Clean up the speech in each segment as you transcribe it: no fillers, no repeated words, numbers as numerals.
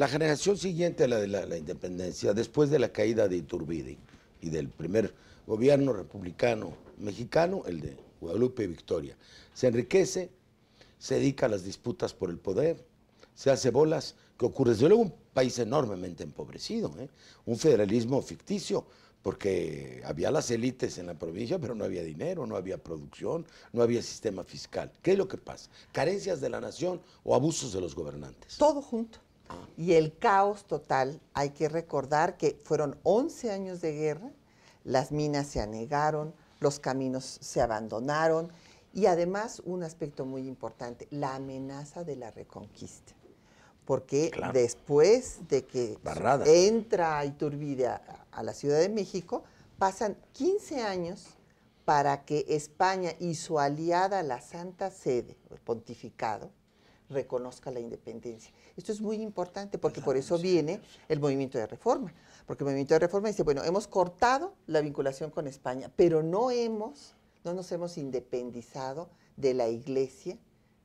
La generación siguiente a la de la independencia, después de la caída de Iturbide y del primer gobierno republicano mexicano, el de Guadalupe Victoria, se enriquece, se dedica a las disputas por el poder, se hace bolas, que ocurre desde luego un país enormemente empobrecido, un federalismo ficticio, porque había las élites en la provincia, pero no había dinero, no había producción, no había sistema fiscal. ¿Qué es lo que pasa? ¿Carencias de la nación o abusos de los gobernantes? Todo junto. Y el caos total, hay que recordar que fueron 11 años de guerra, las minas se anegaron, los caminos se abandonaron y además un aspecto muy importante, la amenaza de la reconquista. Porque claro, después de que entra Iturbide a la Ciudad de México, pasan 15 años para que España y su aliada, la Santa Sede, el pontificado, reconozca la independencia. Esto es muy importante porque por eso viene el movimiento de reforma. Porque el movimiento de reforma dice, bueno, hemos cortado la vinculación con España, pero no nos hemos independizado de la Iglesia,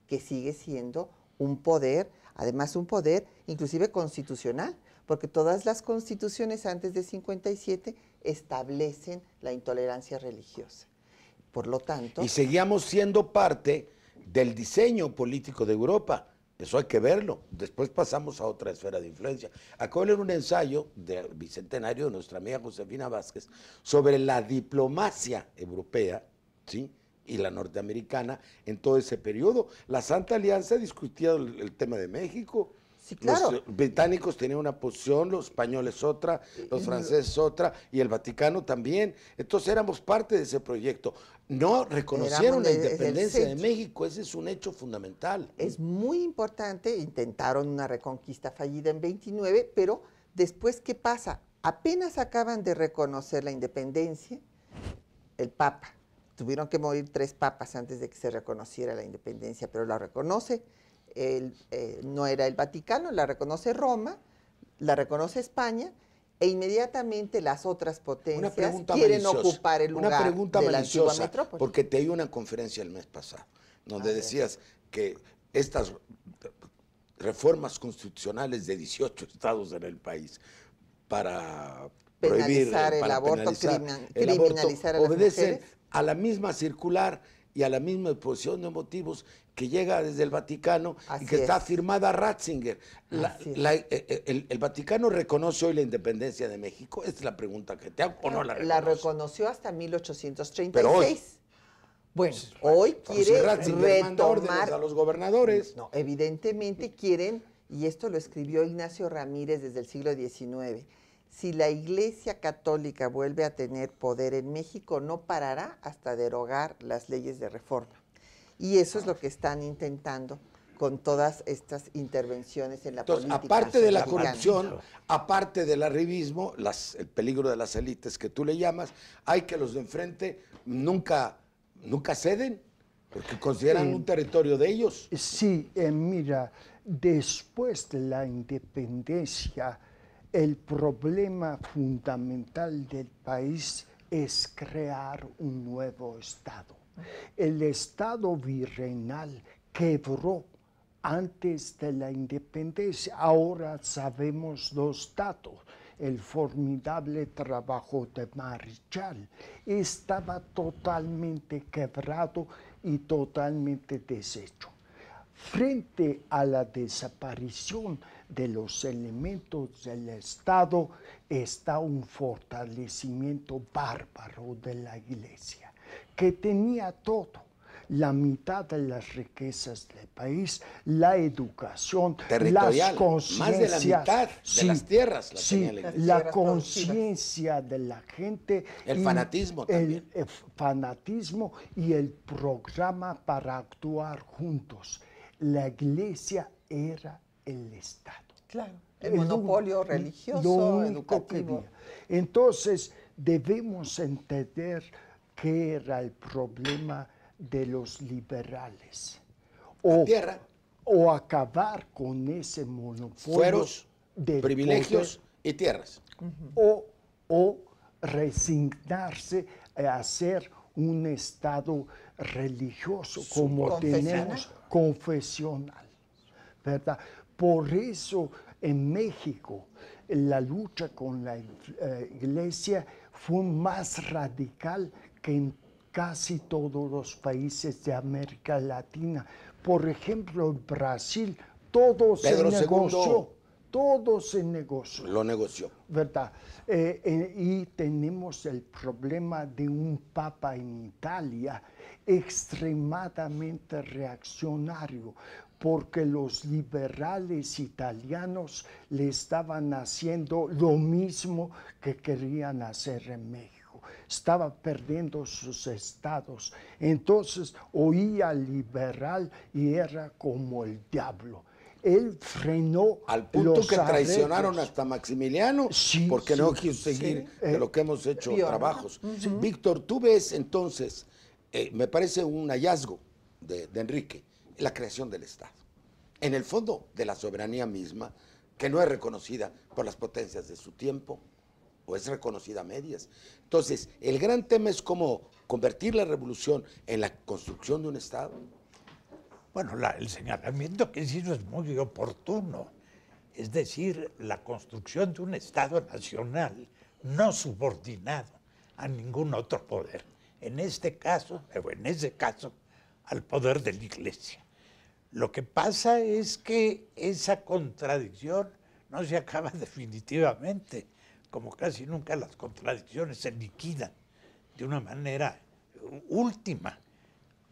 que sigue siendo un poder, además un poder inclusive constitucional, porque todas las constituciones antes de 57 establecen la intolerancia religiosa. Por lo tanto... Y seguíamos siendo parte del diseño político de Europa. Eso hay que verlo. Después pasamos a otra esfera de influencia. Acabo de leer un ensayo del bicentenario de nuestra amiga Josefina Vázquez sobre la diplomacia europea, ¿sí?, y la norteamericana en todo ese periodo. La Santa Alianza discutía el tema de México. Sí, claro. Los británicos tenían una posición, los españoles otra, los franceses otra, y el Vaticano también. Entonces éramos parte de ese proyecto. No reconocieron la independencia de México, ese es un hecho fundamental. Es muy importante, intentaron una reconquista fallida en 29, pero después, ¿qué pasa? Apenas acaban de reconocer la independencia, el Papa. Tuvieron que morir 3 papas antes de que se reconociera la independencia, pero la reconoce, no era el Vaticano, la reconoce Roma, la reconoce España, e inmediatamente las otras potencias quieren ocupar el lugar de la antigua metrópoli. Porque te di una conferencia el mes pasado, donde decías que estas reformas constitucionales de 18 estados en el país para prohibir, el aborto, criminalizar a las obedecen mujeres a la misma circular y a la misma exposición de motivos que llega desde el Vaticano y que está firmada Ratzinger. El Vaticano reconoce hoy la independencia de México. Esta es la pregunta que te hago, ¿o no la reconoce? La reconoció hasta 1836. Pero hoy, bueno, hoy quiere retomar a los gobernadores. No, evidentemente quieren, y esto lo escribió Ignacio Ramírez desde el siglo XIX, si la Iglesia Católica vuelve a tener poder en México, no parará hasta derogar las leyes de reforma. Y eso es lo que están intentando con todas estas intervenciones en la política. Aparte de la corrupción, aparte del arribismo, el peligro de las élites que tú le llamas, hay que los de enfrente nunca ceden, porque consideran un territorio de ellos. Sí, mira, después de la independencia, el problema fundamental del país es crear un nuevo Estado. El Estado virreinal quebró antes de la independencia. Ahora sabemos los datos. El formidable trabajo de Marichal estaba totalmente quebrado y totalmente deshecho. Frente a la desaparición de los elementos del Estado está un fortalecimiento bárbaro de la Iglesia, que tenía todo, la mitad de las riquezas del país, la educación, territorial, las más de la mitad de las tierras la tenía la Iglesia. La conciencia de la gente, el fanatismo también. El fanatismo y el programa para actuar juntos. La Iglesia era el Estado. Claro, el monopolio religioso, educativo. Entonces, debemos entender qué era el problema de los liberales. O acabar con ese monopolio. Fueros, privilegios y tierras. O resignarse a hacer un Estado religioso como tenemos, confesional, ¿verdad? Por eso En México, la lucha con la iglesia fue más radical que en casi todos los países de América Latina. Por ejemplo, en Brasil, todo se Pedro negoció. II Todo se negoció. lo negoció. ¿Verdad? Y tenemos el problema de un papa en Italia extremadamente reaccionario, porque los liberales italianos le estaban haciendo lo mismo que querían hacer en México. Estaba perdiendo sus estados. Entonces oía liberal y era como el diablo. Él frenó Al punto los que traicionaron arreglos. hasta Maximiliano, Sí, porque sí, no quiso seguir sí. de lo que hemos hecho Viola. trabajos. Víctor, tú ves entonces, me parece un hallazgo de Enrique, la creación del Estado. En el fondo de la soberanía misma, que no es reconocida por las potencias de su tiempo, o es reconocida a medias. Entonces, el gran tema es cómo convertir la revolución en la construcción de un Estado. Bueno, el señalamiento que hizo es muy oportuno. Es decir, la construcción de un Estado nacional no subordinado a ningún otro poder. En este caso, o en ese caso, al poder de la Iglesia. Lo que pasa es que esa contradicción no se acaba definitivamente. Como casi nunca las contradicciones se liquidan de una manera última.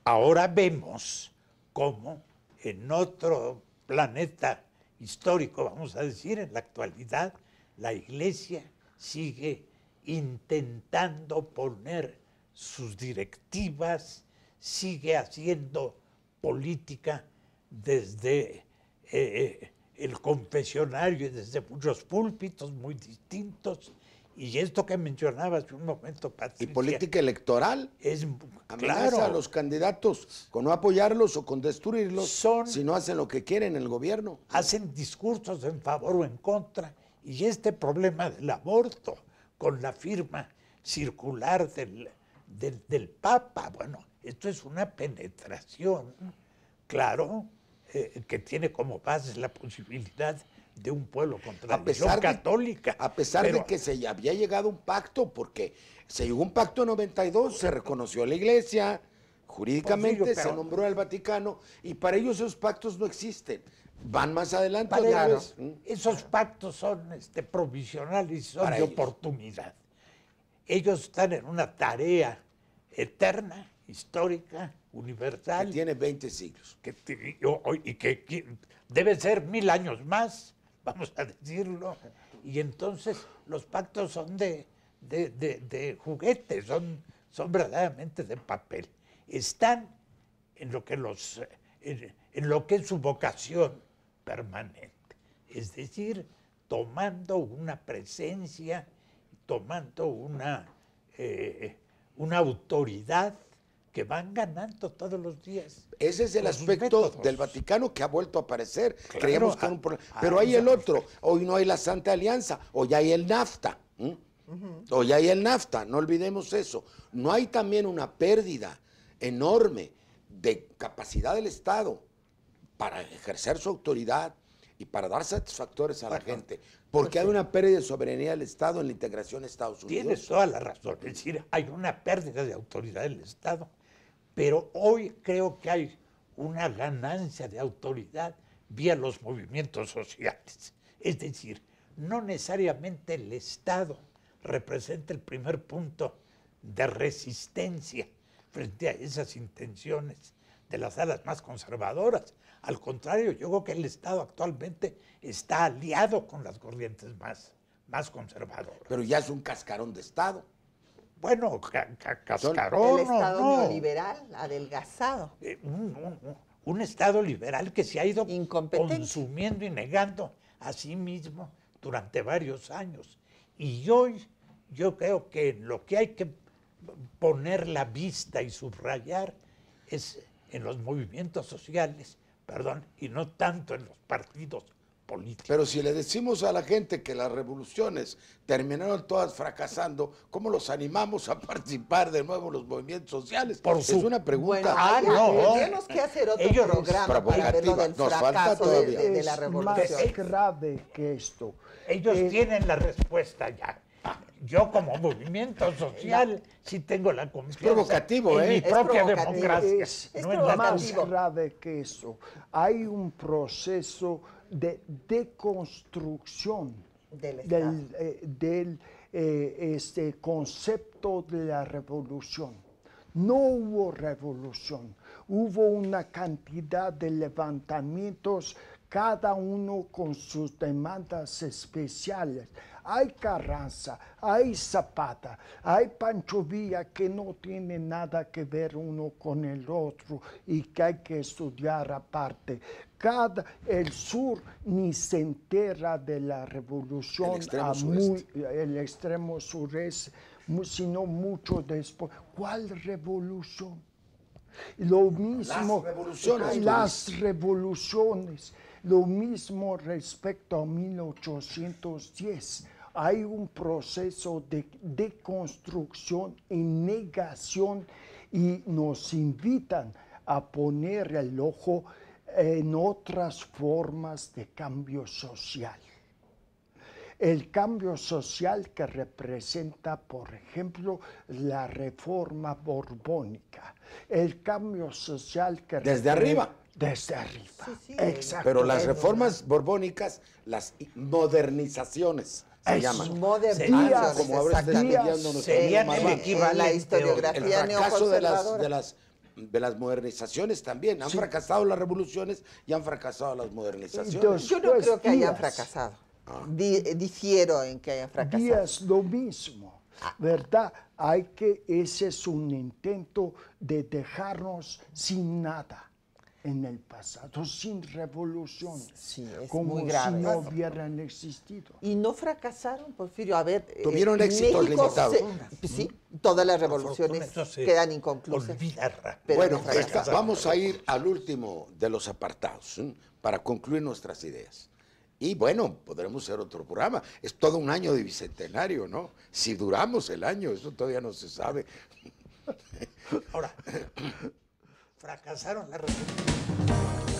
Ahora vemos cómo en otro planeta histórico, vamos a decir, en la actualidad, la Iglesia sigue intentando poner sus directivas, sigue haciendo política desde el confesionario y desde muchos púlpitos muy distintos. Y esto que mencionabas hace un momento, Patricia. Y política electoral. Es Amenaza claro. a los candidatos con no apoyarlos o con destruirlos Son- si no hacen lo que quieren en el gobierno. Hacen discursos en favor o en contra. Y este problema del aborto, con la firma circular del Papa, bueno, esto es una penetración, claro, que tiene como base la posibilidad de un pueblo con tradición católica. A pesar Pero de que se había llegado a un pacto, porque se llegó a un pacto en 92, se reconoció a la Iglesia, jurídicamente Pues sí, se pero- nombró al Vaticano, y para ellos esos pactos no existen. Van más adelante. para otra ellos, vez. esos pactos son provisionales y son Para de ellos. oportunidad. Ellos están en una tarea eterna, histórica, universal. Que tiene 20 siglos. Y que debe ser 1000 años más, vamos a decirlo. Y entonces los pactos son de juguete, son verdaderamente de papel. Están en lo que en lo que es su vocación permanente. Es decir, tomando una presencia, tomando una autoridad que van ganando todos los días. Ese es el con sus aspecto métodos. del Vaticano que ha vuelto a aparecer. Claro, Creíamos que era un problema. Pero hay el otro. Hoy no hay la Santa Alianza. Hoy hay el NAFTA. Hoy hay el NAFTA. No olvidemos eso. No hay también una pérdida enorme de capacidad del Estado para ejercer su autoridad y para dar satisfactores a la gente. Porque hay una pérdida de soberanía del Estado en la integración de Estados Unidos. Tienes toda la razón. Es decir, hay una pérdida de autoridad del Estado, pero hoy creo que hay una ganancia de autoridad vía los movimientos sociales. Es decir, no necesariamente el Estado representa el primer punto de resistencia frente a esas intenciones de las alas más conservadoras. Al contrario, yo creo que el Estado actualmente está aliado con las corrientes más conservadoras. Pero ya es un cascarón de Estado. Bueno, cascarón, El Estado no. neoliberal, adelgazado. Un Estado liberal que se ha ido Incompetente. consumiendo y negando a sí mismo durante varios años. Y hoy yo creo que lo que hay que poner la vista y subrayar es en los movimientos sociales, y no tanto en los partidos política. Pero si le decimos a la gente que las revoluciones terminaron todas fracasando, ¿cómo los animamos a participar de nuevo en los movimientos sociales? Es una pregunta. Bueno, tenemos que hacer otro programa para ver lo del Nos falta fracaso todavía. de la Es revolución. más grave que esto. Ellos tienen la respuesta ya. Yo como movimiento social sí tengo la confianza provocativo, en mi Es propia provocativo. democracia. Es No en la más provocativo. grave que eso. Hay un proceso de deconstrucción Del Estado. del este concepto de la revolución. No hubo revolución, hubo una cantidad de levantamientos, cada uno con sus demandas especiales. Hay Carranza, hay Zapata, hay Pancho Villa, que no tienen nada que ver uno con el otro y que hay que estudiar aparte. El sur ni se entera de la revolución, El extremo sureste. el extremo sureste, sino mucho después. ¿Cuál revolución? Lo mismo, las revoluciones. Lo mismo respecto a 1810. Hay un proceso de deconstrucción y negación y nos invitan a poner el ojo en otras formas de cambio social. El cambio social que representa, por ejemplo, la reforma borbónica. El cambio social que Desde arriba. Desde arriba. Sí, Exacto. Pero las reformas borbónicas, las modernizaciones se llaman. Modernizaciones, Como ahora está exactamente. estudiando nuestro Serían amigo el Marx. equivalente. La El historiografía fracaso neoconservadora. de las modernizaciones también. Han fracasado las revoluciones y han fracasado las modernizaciones. Entonces, Yo no creo que hayan Díaz. fracasado. Difiero en que hayan fracasado. Díaz lo mismo, ¿verdad? Ese es un intento de dejarnos sin nada en el pasado, sin revoluciones, Sí, es como muy grave. si no hubieran existido. Y no fracasaron, Porfirio. A ver, Tuvieron éxitos México limitados. Sí, todas las revoluciones Eso se quedan inconclusas. olvida rápido. Pero Bueno, no fracasaron. vamos a ir al último de los apartados para concluir nuestras ideas. Y bueno, podremos hacer otro programa. Es todo un año de bicentenario, ¿no? Si duramos el año, eso todavía no se sabe. Ahora, fracasaron las revoluciones.